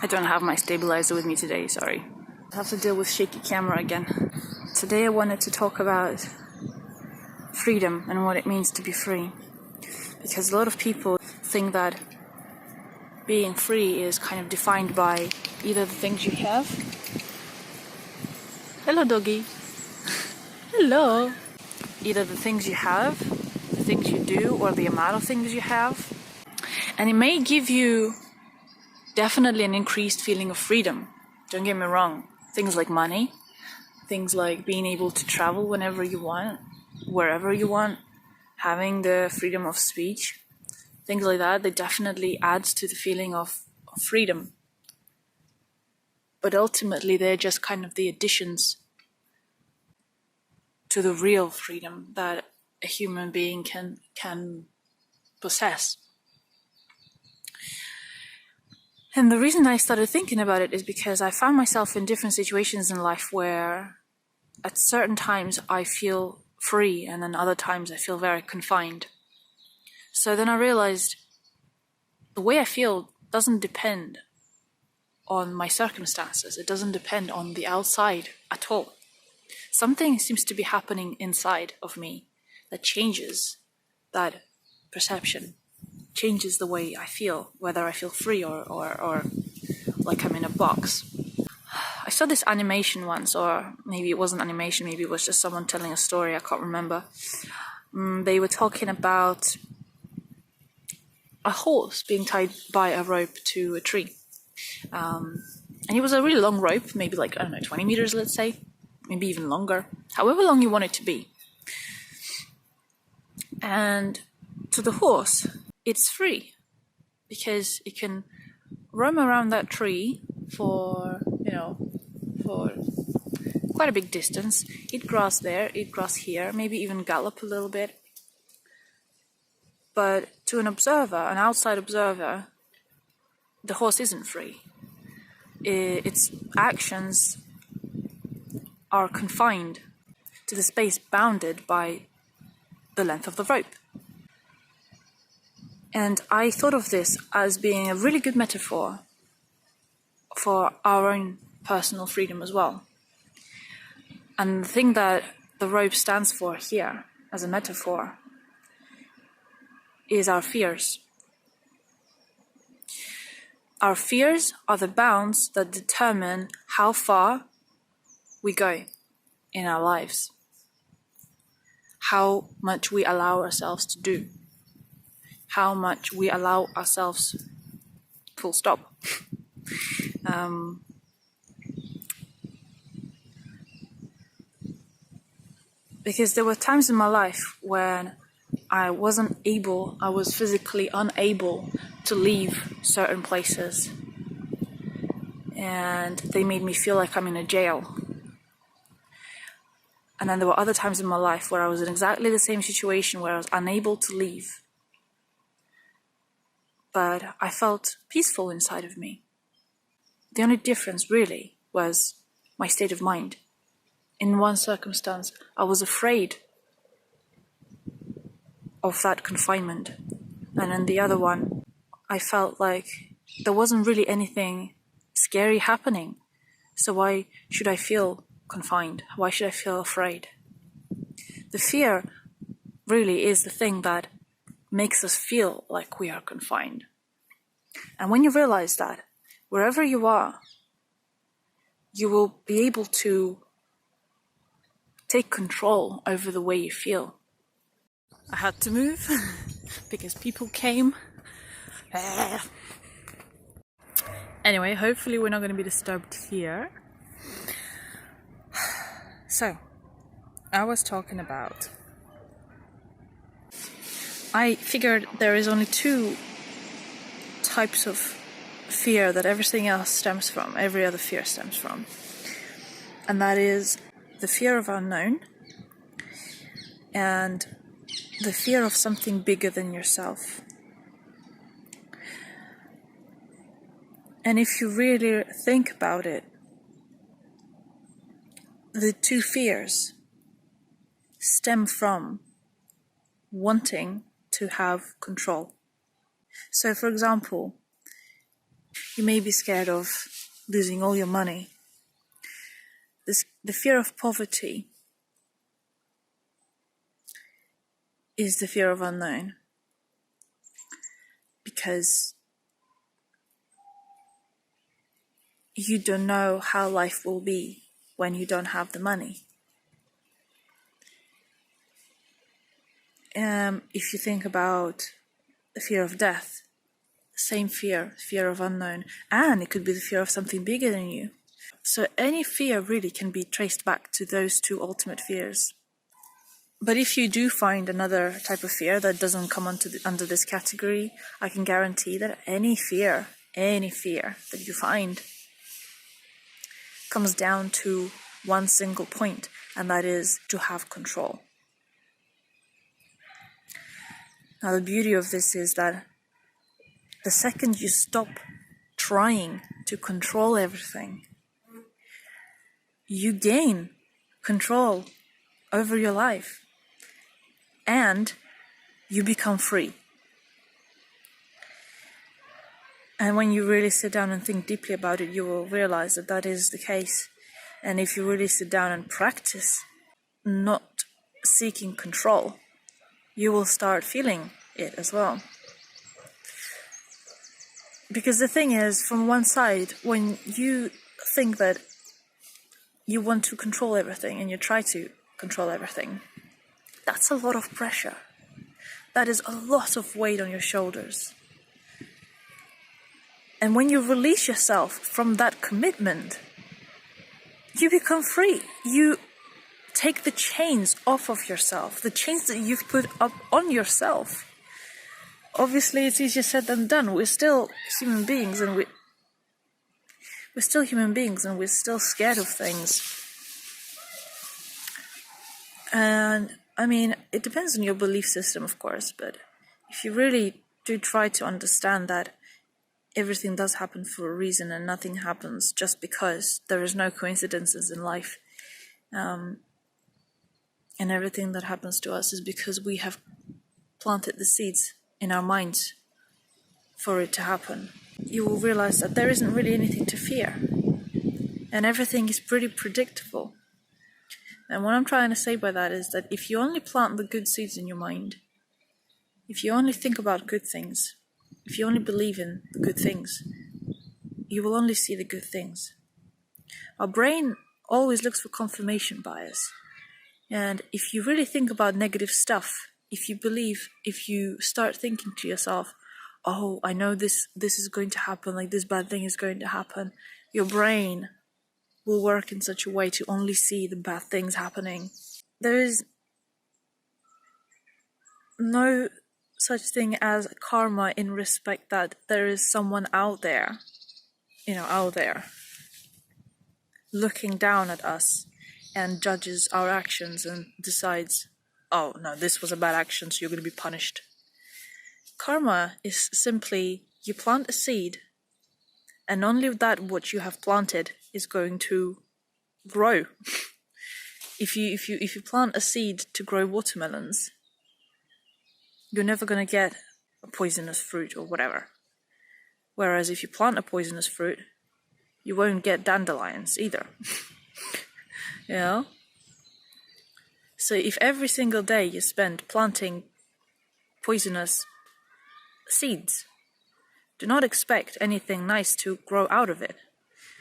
I don't have my stabilizer with me today, sorry. I have to deal with shaky camera again. Today I wanted to talk about freedom and what it means to be free. Because a lot of people think that being free is kind of defined by either the things you have. Hello, doggy. Hello. Either the things you have, the things you do, or the amount of things you have. And it may give you definitely an increased feeling of freedom. Don't get me wrong. Things like money, things like being able to travel whenever you want, wherever you want, having the freedom of speech, things like that, they definitely add to the feeling of freedom. But ultimately, they're just kind of the additions to the real freedom that a human being can possess. And the reason I started thinking about it is because I found myself in different situations in life where at certain times I feel free and then other times I feel very confined. So then I realized the way I feel doesn't depend on my circumstances. It doesn't depend on the outside at all. Something seems to be happening inside of me that changes that perception, changes the way I feel, whether I feel free or like I'm in a box. I saw this animation once, or maybe it wasn't animation, maybe it was just someone telling a story, I can't remember. They were talking about a horse being tied by a rope to a tree. And it was a really long rope, maybe like, 20 meters, let's say, maybe even longer, however long you want it to be. And to the horse, it's free because it can roam around that tree for quite a big distance, eat grass there, eat grass here, maybe even gallop a little bit. But to an observer, an outside observer, the horse isn't free. Its actions are confined to the space bounded by the length of the rope. And I thought of this as being a really good metaphor for our own personal freedom as well. And the thing that the rope stands for here, as a metaphor, is our fears. Our fears are the bounds that determine how far we go in our lives, how much we allow ourselves to do, how much we allow ourselves, full stop. Because there were times in my life when I was physically unable to leave certain places. And they made me feel like I'm in a jail. And then there were other times in my life where I was in exactly the same situation where I was unable to leave. But I felt peaceful inside of me. The only difference really was my state of mind. In one circumstance, I was afraid of that confinement. And in the other one, I felt like there wasn't really anything scary happening. So why should I feel confined? Why should I feel afraid? The fear really is the thing that makes us feel like we are confined. And when you realize that, wherever you are, you will be able to take control over the way you feel. I had to move because people came. Anyway, hopefully we're not going to be disturbed here. So, I was talking about, I figured there is only two types of fear that everything else stems from, every other fear stems from. And that is the fear of unknown and the fear of something bigger than yourself. And if you really think about it, the two fears stem from wanting to have control. So, for example, You may be scared of losing all your money. The fear of poverty is the fear of unknown, because you don't know how life will be when you don't have the money. If you think about the fear of death, same fear of unknown, and it could be the fear of something bigger than you. So any fear really can be traced back to those two ultimate fears. But if you do find another type of fear that doesn't come under this category, I can guarantee that any fear that you find comes down to one single point, and that is to have control. Now, the beauty of this is that the second you stop trying to control everything, you gain control over your life and you become free. And when you really sit down and think deeply about it, you will realize that that is the case. And if you really sit down and practice not seeking control, you will start feeling it as well. Because the thing is, from one side, when you think that you want to control everything and you try to control everything, that's a lot of pressure. That is a lot of weight on your shoulders. And when you release yourself from that commitment, you become free. You take the chains off of yourself, the chains that you've put up on yourself. Obviously, it's easier said than done. We're still human beings, and we're still scared of things. And I mean, it depends on your belief system, of course, but if you really do try to understand that everything does happen for a reason and nothing happens just because, there is no coincidences in life, and everything that happens to us is because we have planted the seeds in our minds for it to happen, you will realize that there isn't really anything to fear, and everything is pretty predictable. And what I'm trying to say by that is that if you only plant the good seeds in your mind, if you only think about good things, if you only believe in the good things, you will only see the good things. Our brain always looks for confirmation bias. And if you really think about negative stuff, if you start thinking to yourself, oh, I know this is going to happen, like this bad thing is going to happen, your brain will work in such a way to only see the bad things happening. There is no such thing as karma in respect that there is someone out there, looking down at us and judges our actions and decides, oh no, this was a bad action, so you're going to be punished. Karma is simply, you plant a seed, and only that what you have planted is going to grow. If you plant a seed to grow watermelons, you're never going to get a poisonous fruit or whatever. Whereas if you plant a poisonous fruit, you won't get dandelions either. You know? So if every single day you spend planting poisonous seeds, do not expect anything nice to grow out of it.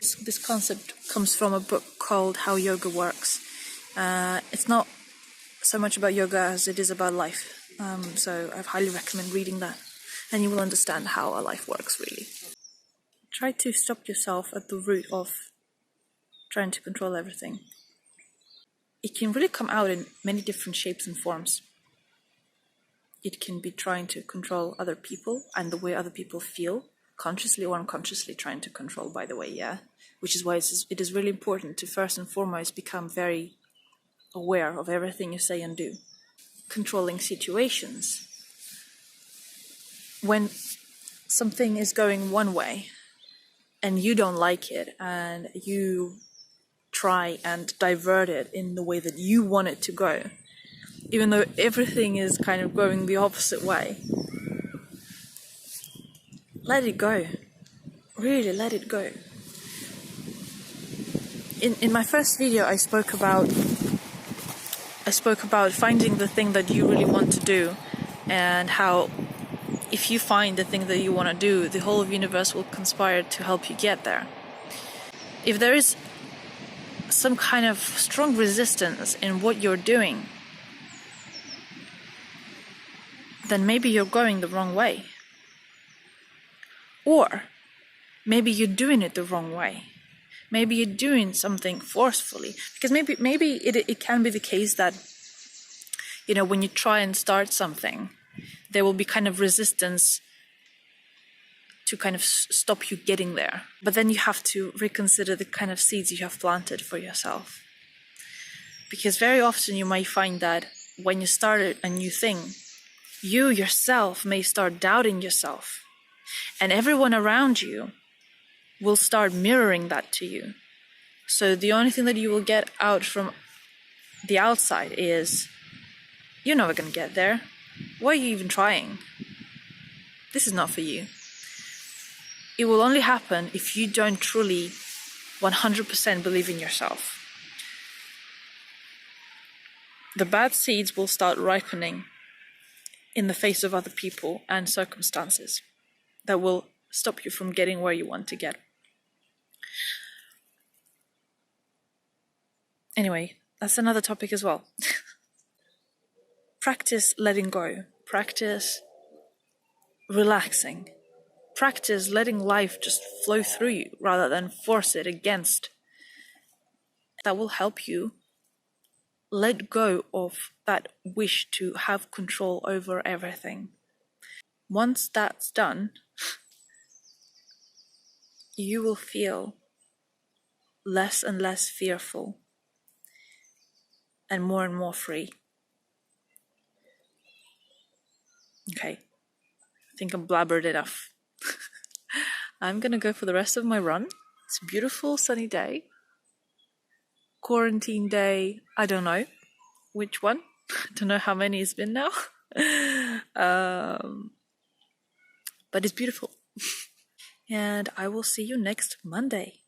This concept comes from a book called How Yoga Works. It's not so much about yoga as it is about life. So I highly recommend reading that, and you will understand how our life works, really. Try to stop yourself at the root of trying to control everything. It can really come out in many different shapes and forms. It can be trying to control other people and the way other people feel, consciously or unconsciously trying to control, by the way, yeah? Which is why it is really important to first and foremost become very aware of everything you say and do. Controlling situations. When something is going one way and you don't like it and you try and divert it in the way that you want it to go, even though everything is kind of going the opposite way, let it go. really let it go. In my first video, I spoke about finding the thing that you really want to do, and how if you find the thing that you want to do, the whole of universe will conspire to help you get there. If there is some kind of strong resistance in what you're doing, then maybe you're going the wrong way. Or maybe you're doing it the wrong way. Maybe you're doing something forcefully. Because maybe it can be the case that, when you try and start something, there will be kind of resistance to kind of stop you getting there. But then you have to reconsider the kind of seeds you have planted for yourself. Because very often you might find that when you start a new thing, you yourself may start doubting yourself. And everyone around you will start mirroring that to you. So the only thing that you will get out from the outside is, you're never going to get there. Why are you even trying? This is not for you. It will only happen if you don't truly 100% believe in yourself. The bad seeds will start ripening in the face of other people and circumstances that will stop you from getting where you want to get. Anyway, that's another topic as well. Practice letting go. Practice relaxing. Practice letting life just flow through you rather than force it against. That will help you let go of that wish to have control over everything. Once that's done, you will feel less and less fearful and more free. Okay, I think I'm blabbered enough. I'm gonna go for the rest of my run. It's a beautiful sunny day. Quarantine day, I don't know which one. I don't know how many it's been now. But it's beautiful. And I will see you next Monday.